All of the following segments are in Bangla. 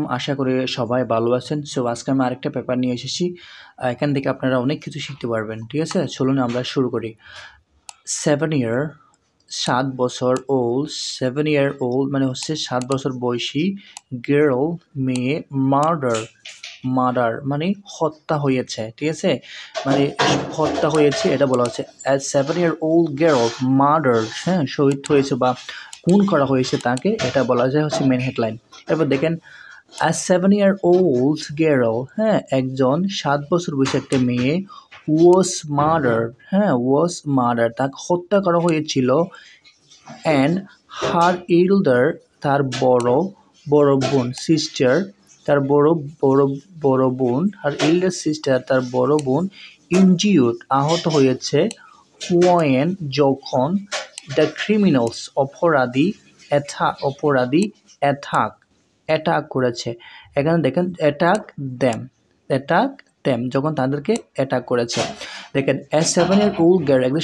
আলাইকুম, আশা করি সবাই ভালো আছেন। সো আজকে আমি আরেকটা পেপার নিয়ে এসেছি। এখান থেকে আপনারা অনেক কিছু শিখতে পারবেন, ঠিক আছে? চলুন আমরা শুরু করি। 7 বছর ওল্ড, 7 ইয়ার ওল্ড মানে হচ্ছে 7 বছর বয়সী গার্ল, মেয়ে, মার্ডার মানে হত্যা হয়েছে, ঠিক আছে? মানে হত্যা হয়েছে এটা বলা হচ্ছে। 7 ইয়ার ওল্ড গার্ল মার্ডার, হ্যাঁ, শহীদ হয়েছে বা খুন করা হয়েছে তাকে, এটা বলা যায় হচ্ছে মেন হেডলাইন। এরপর দেখেন, a 7-year-old girl, হ্যাঁ, একজন 7 বছর বয়সী একটা মেয়ে was murdered, হ্যাঁ, was murdered, তাকে হত্যা করা হয়েছিল, and her elder, তার বড় বোন, sister, তার বড় বোন, her elder sister, তার বড় বোন, injured, আহত হয়েছে, when, যখন, the criminals, অপরাধী অ্যাটাক করেছে। এখানে দেখেন অ্যাটাক দেম যখন তাদেরকে অ্যাটাক করেছে। দেখেন a 7-year-old girl, একদম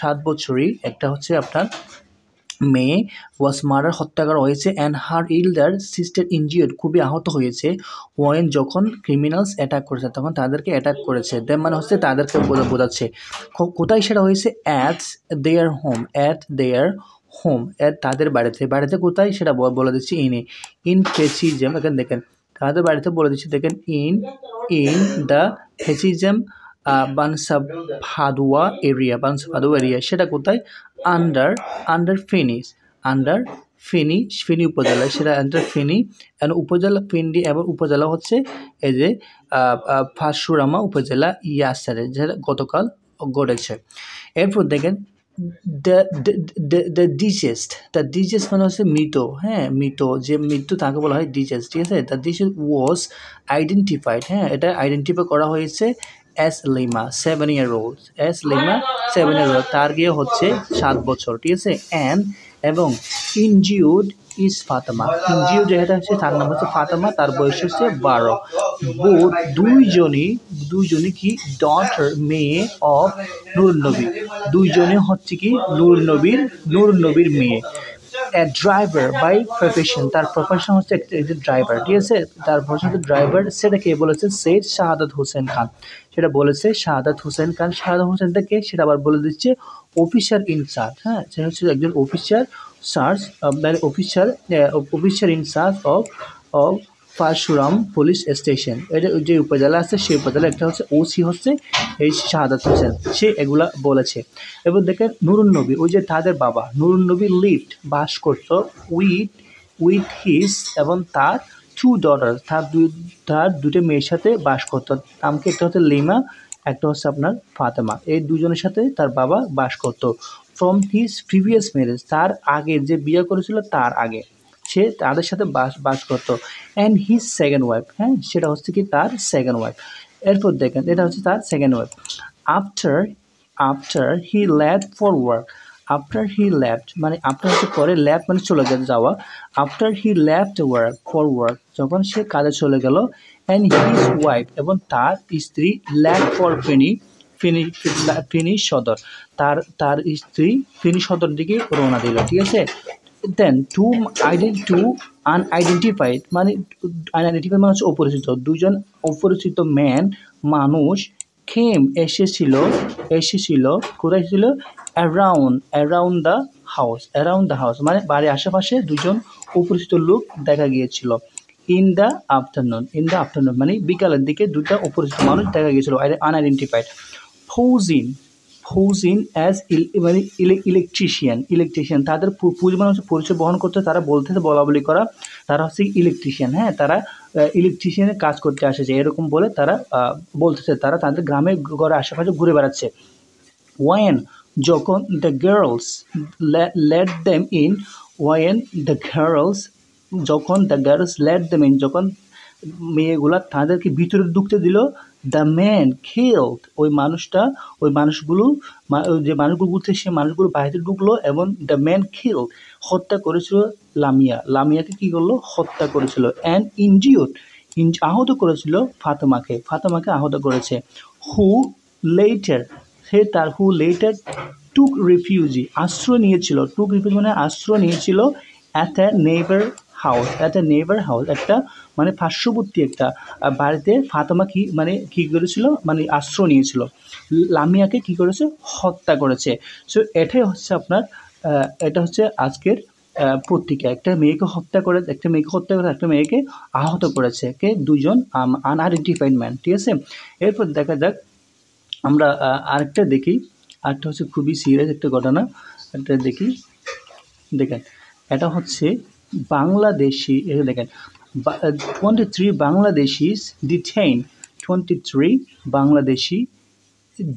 7 বছরই একটা হচ্ছে আপনার মেয়ে was murdered, হত্যা করা হয়েছে, and her elder sister injured, খুবই আহত হয়েছে, when, যখন criminals অ্যাটাক করেছে, তখন তাদেরকে অ্যাটাক করেছে। দেম মানে হচ্ছে তাদেরকে বোঝাচ্ছে। কোথায় সেটা হয়েছে? at their home, তাদের বাড়িতে কোথায় সেটা বলে দিচ্ছি ইন ফেসিজম। এখানে দেখেন তাদের বাড়িতে বলে দিচ্ছি, দেখেন ইন দ্য ফেসিজম বানসাভাদুয়া এরিয়া, সেটা কোথায়? আন্ডার ফেনী উপজেলা, সেটা আন্ডার ফেনী উপজেলা, ফেনী এবং উপজেলা হচ্ছে এই যে ফাঁসুরামা উপজেলা ইয়াসারে, যেটা গতকাল ঘটেছে। এরপর দেখেন দ্য ডিজেস্ট মানে হচ্ছে মৃত, হ্যাঁ, যে মৃত্যু তাকে বলা হয় ডিজেস্ট, ঠিক আছে? দ্য ডিজেস্ট ওয়াজ আইডেন্টিফাইড, হ্যাঁ, এটা আইডেন্টিফাই করা হয়েছে এস লিমা 7-year-old, তার গিয়ে হচ্ছে 7 বছর, ঠিক আছে? এবং ইনজিউড ইজ ফাতেমা, যেটা হচ্ছে তার নাম হচ্ছে ফাতেমা, তার বয়স হচ্ছে 12। বোথ দুইজনই কি ডটার, মেয়ে, অফ নুরুন নবী, দুইজনে হচ্ছে কি নুরুন নবীর মেয়ে। ড্রাইভার বাই প্রফেশন, তার প্রফেশন হচ্ছে একজন ড্রাইভার, ঠিক আছে? তার প্রফেশন হচ্ছে ড্রাইভার। সেটা কে বলেছে? সেট শাহাদাত হোসেন খান, সেটা বলেছে শাহাদাত হোসেন খান। শাহাদাত হোসেনটা কে সেটা আবার বলে দিচ্ছে অফিসার ইনচার্জ, হ্যাঁ, সে হচ্ছে একজন officer in-charge of Parshuram police station. এটা যে উপজেলা আছে সেই উপজেলা একটা হচ্ছে ওসি হচ্ছে এই শাহাদাত হোসেন, সে এগুলা বলেছে। এবার দেখেন নুরুন নবী, ওই যে তাদের বাবা নুরুন নবী লিভড, বাস করতো উইথ হিজ, এবং তার 2 daughters, তার দুটো মেয়ের সাথে বাস করতো। নামকে একটা হচ্ছে লিমা, একটা হচ্ছে আপনার ফাতেমা, এই দুজনের সাথে তার বাবা বাস করতো। ফ্রম হিজ প্রিভিয়াস ম্যারেজ, তার আগে যে বিয়ে করেছিল তার আগে সে তাদের সাথে বাস করতো। অ্যান্ড হিজ সেকেন্ড ওয়াইফ, হ্যাঁ, সেটা হচ্ছে কি তার সেকেন্ড ওয়াইফ। এরপর দেখেন এটা হচ্ছে তার second wife. After he left for work, মানে আফটার হচ্ছে পরে, লেফট মানে চলে যাওয়া। After he left for work, যখন সে কাজে চলে গেল। অ্যান্ড হিজ ওয়াইফ, এবং তার স্ত্রী, লেফট ফর ফেনী সদর, তার স্ত্রী ফেনী সদর দিকে রওনা দিল, ঠিক আছে? দেন টু আনআইডেন্টিফাইড মানে হচ্ছে অপরিচিত, দুজন অপরিচিত মানুষ এসেছিল কোথায় এসেছিল? অ্যারাউন্ড দ্য হাউস মানে বাড়ির আশেপাশে দুজন অপরিচিত লোক দেখা গিয়েছিল। ইন দ্য আফটারনুন মানে বিকালের দিকে দুটা অপরিচিত মানুষ দেখা গিয়েছিল, আনআইডেন্টিফাইড। ফৌজিন অ্যাজ মানে ইলেকট্রিশিয়ান, তাদের পরিমাণ হচ্ছে পরিচয় বহন করতে, তারা বলা বলি করা, তারা হচ্ছে ইলেকট্রিশিয়ান, হ্যাঁ, তারা ইলেকট্রিশিয়ানের কাজ করতে আসেছে, এরকম বলে তারা বলতেছে, তারা তাদের গ্রামে ঘরে আশেপাশে ঘুরে বেড়াচ্ছে। ওয়েন, যখন, the girls let them in, যখন মেয়েগুলা তাদেরকে ভিতরে ঢুকতে দিল। দ্য ম্যান কিলড, ওই মানুষগুলো যে মানুষগুলো বলছে সে মানুষগুলো বাইরে ঢুকলো, এবং দ্য ম্যান কিলড, হত্যা করেছিল লামিয়াকে কি করলো? হত্যা করেছিল। অ্যান্ড ইনজিউড, আহত করেছিল ফাতেমাকে আহত করেছে। হু লেটার টুক রিফিউজি, আশ্রয় নিয়েছিল, মানে আশ্রয় নিয়েছিল অ্যাট এ নেইবার হাউস, একটা নেইবার হাউস, একটা মানে পার্শ্ববর্তী একটা বাড়িতে ফাতেমা কি করেছিল, মানে আশ্রয় নিয়েছিল। লামিয়াকে কি করেছে, হত্যা করেছে। সো এটাই হচ্ছে আপনার এটা হচ্ছে আজকের পত্রিকা। একটা মেয়েকে হত্যা করে একটা মেয়েকে আহত করেছে কে, দুজন আনআইডেন্টিফাইড ম্যান। ঠিক আছে, এরপর দেখা যাক আমরা আরেকটা দেখি। আরেকটা হচ্ছে খুবই সিরিয়াস একটা ঘটনা, একটা দেখি। দেখেন এটা হচ্ছে বাংলাদেশি, এটা দেখেন 23 বাংলাদেশিস ডিটেইন, 23 বাংলাদেশি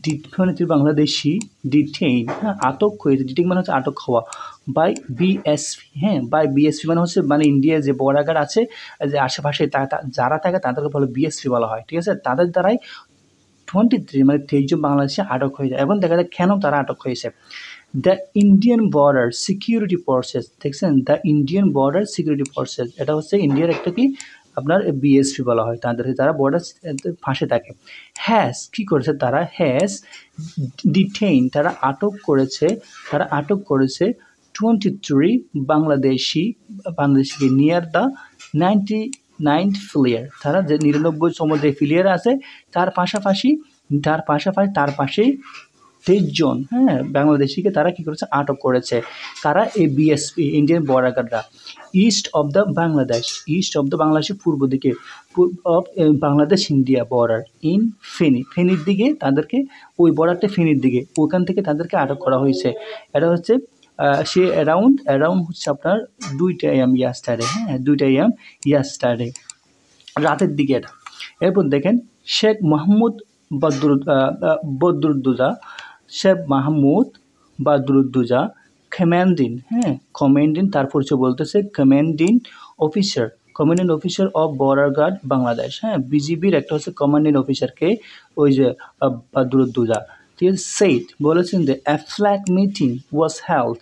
23 বাংলাদেশি ডিটেইন, হ্যাঁ, আটক হয়েছে। ডিটেইন মানে হচ্ছে আটক হওয়া, বাই বিএসপি। হ্যাঁ, বাই বিএসপি মানে হচ্ছে মানে ইন্ডিয়ার যে বর্ডার আছে, যে আশেপাশে যারা থাকে তাদেরকে বলে বিএসপি বলা হয়। ঠিক আছে, তাদের দ্বারাই 23 মানে 23 জন বাংলাদেশি আটক হয়ে যায়। এবং দেখা যায় কেন তারা আটক হয়েছে। The Indian border security forces, দেখছেন, the Indian border security forces, এটা হচ্ছে ইন্ডিয়ার একটা কি আপনার বিএসপি বলা হয় তাদেরকে, তারা বর্ডার ফাঁসে থাকে। হ্যাজ কি করেছে তারা, হ্যাজ ডিটেইন, তারা আটক করেছে 23 বাংলাদেশিকে নিয়ার দ্য 99 ফিলিয়ার, তারা যে 99তম যে ফিলিয়ার আছে তার পাশেই 23 জন, হ্যাঁ, বাংলাদেশিকে তারা কি করেছে, আটক করেছে। কারা, এই বিএসপি ইন্ডিয়ান বর্ডার গার্ডরা। ইস্ট অফ দ্য বাংলাদেশের পূর্ব দিকে, of Bangladesh India border, in ফেনীর দিকে তাদেরকে, ওই বর্ডারটা ফেনীর দিকে, ওখান থেকে তাদেরকে আটক করা হয়েছে। এটা হচ্ছে সে অ্যারাউন্ড হচ্ছে আপনার 2টা AM ইয়াস্টারডে, হ্যাঁ, 2টা AM ইয়াস্টারডে রাতের দিকে এটা। এরপর দেখেন শেখ মাহমুদ বদরুদ্দোজা কমান্ডিং, হ্যাঁ, তার পরিচয় বলতেছে commanding officer of border guard Bangladesh, হ্যাঁ, বিজিবির একটা হচ্ছে কমান্ডিং অফিসারকে, ওই যে বদরুদ্দোজা। ঠিক আছে, সেইট বলেছেন যে এ ফ্ল্যাগ মিটিং ওয়াজ হেল্ড,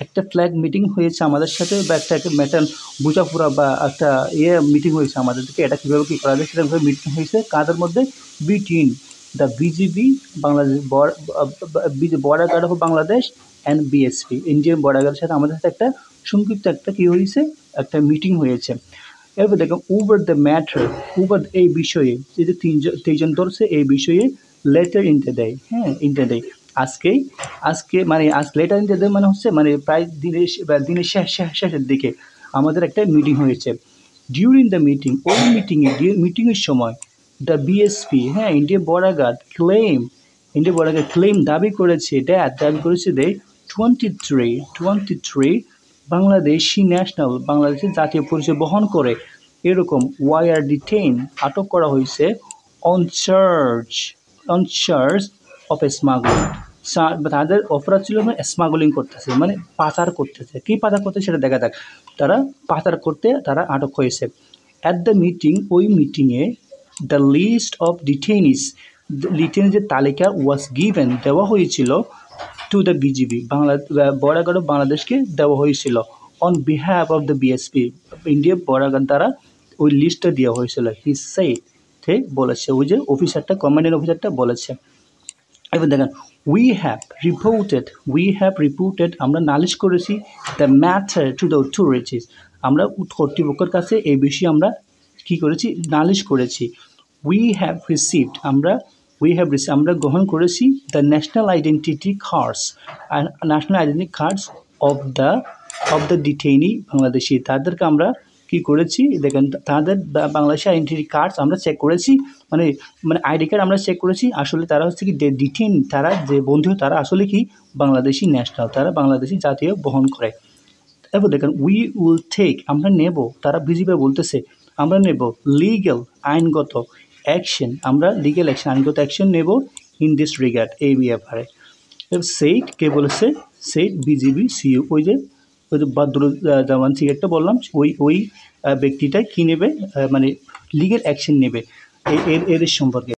একটা ফ্ল্যাগ মিটিং হয়েছে আমাদের সাথে, বা একটা ম্যাটার বুঝাপুরা বা একটা মিটিং হয়েছে আমাদেরকে, এটা কীভাবে কী করা যায় সেটাভাবে মিটিং হয়েছে কাদের মধ্যে, between the BGB Bangladesh border guard of Bangladesh and BSP, Indian border গার্ডের সাথে আমাদের সাথে একটা সংক্ষিপ্ত একটা কী হয়েছে, একটা মিটিং হয়েছে। এরপর দেখো ওভার এই বিষয়ে, এই যে 3জন ধরছে এই বিষয়ে, লেটার ইনটে দেয়, হ্যাঁ, আজকে মানে লেটার ইনটে দেয় মানে হচ্ছে মানে প্রায় দিনের শেষের দিকে আমাদের একটা মিটিং হয়েছে। ডিউরিং দ্য মিটিং, ওই মিটিংয়ের সময় দ্য বিএসপি, হ্যাঁ, ইন্ডিয়ান বর্ডার গার্ড ক্লেম দাবি করেছে দে 23 বাংলাদেশের জাতীয় পরিচয় বহন করে এরকম ওয়ার ডিটেইন, আটক করা হয়েছে অন চার্জ অফ স্মাগলিং, তাদের অপরাধ ছিল স্মাগলিং করতেছে, মানে পাচার করতেছে। কী পাচার করতেছে সেটা দেখা যাক। তারা পাচার করতে তারা আটক হয়েছে। অ্যাট দ্য মিটিং, ওই মিটিংয়ে দ্য লিস্ট অফ ডিটেইনিস, যে তালিকা ওয়াজ গিভেন, দেওয়া হয়েছিল to the BGB, border guard of বাংলাদেশকে দেওয়া হয়েছিল, on behalf of the BSP, India border guard দ্বারা ওই লিস্টটা দেওয়া হয়েছিল। হি সেইড, বলেছে, ওই যে অফিসারটা, কমান্ডিং অফিসারটা বলেছে। এবার দেখেন উই হ্যাভ রিপোর্টেড, আমরা নালিশ করেছি the matter to the authorities, আমরা কর্তৃপক্ষের কাছে এই বিষয়ে আমরা কী করেছি, নালিশ করেছি। উই হ্যাভ রিসিভড, আমরা গ্রহণ করেছি the national identity cards of the detainee Bangladeshi, তাদেরকে আমরা কী করেছি, দেখেন তাদের বাংলাদেশি আইডেন্টিটি কার্ডস আমরা চেক করেছি, মানে আইডি কার্ড আমরা চেক করেছি, আসলে তারা হচ্ছে কি ডিটেইন, তারা যে বন্ধু তারা আসলে কি বাংলাদেশি ন্যাশনাল, তারা বাংলাদেশি জাতীয় বহন করে। এরপর দেখেন উই উইল টেক, আমরা নেব, তারা বিজিবি বলতেছে আমরা নেব লিগ্যাল, আইনগত অ্যাকশন, আমরা লিগ্যাল অ্যাকশন, আইনগত অ্যাকশন নেব ইন দিস রিগার্ড, এই ব্যাপারে। সেইট কে বলেছে, সেইট বিজিবি সিইও, ওই যে বদরুজ্জামান সিগারেটটা বললাম, ওই ব্যক্তিটা কী নেবে, মানে লিগ্যাল অ্যাকশন নেবে এর সম্পর্কে।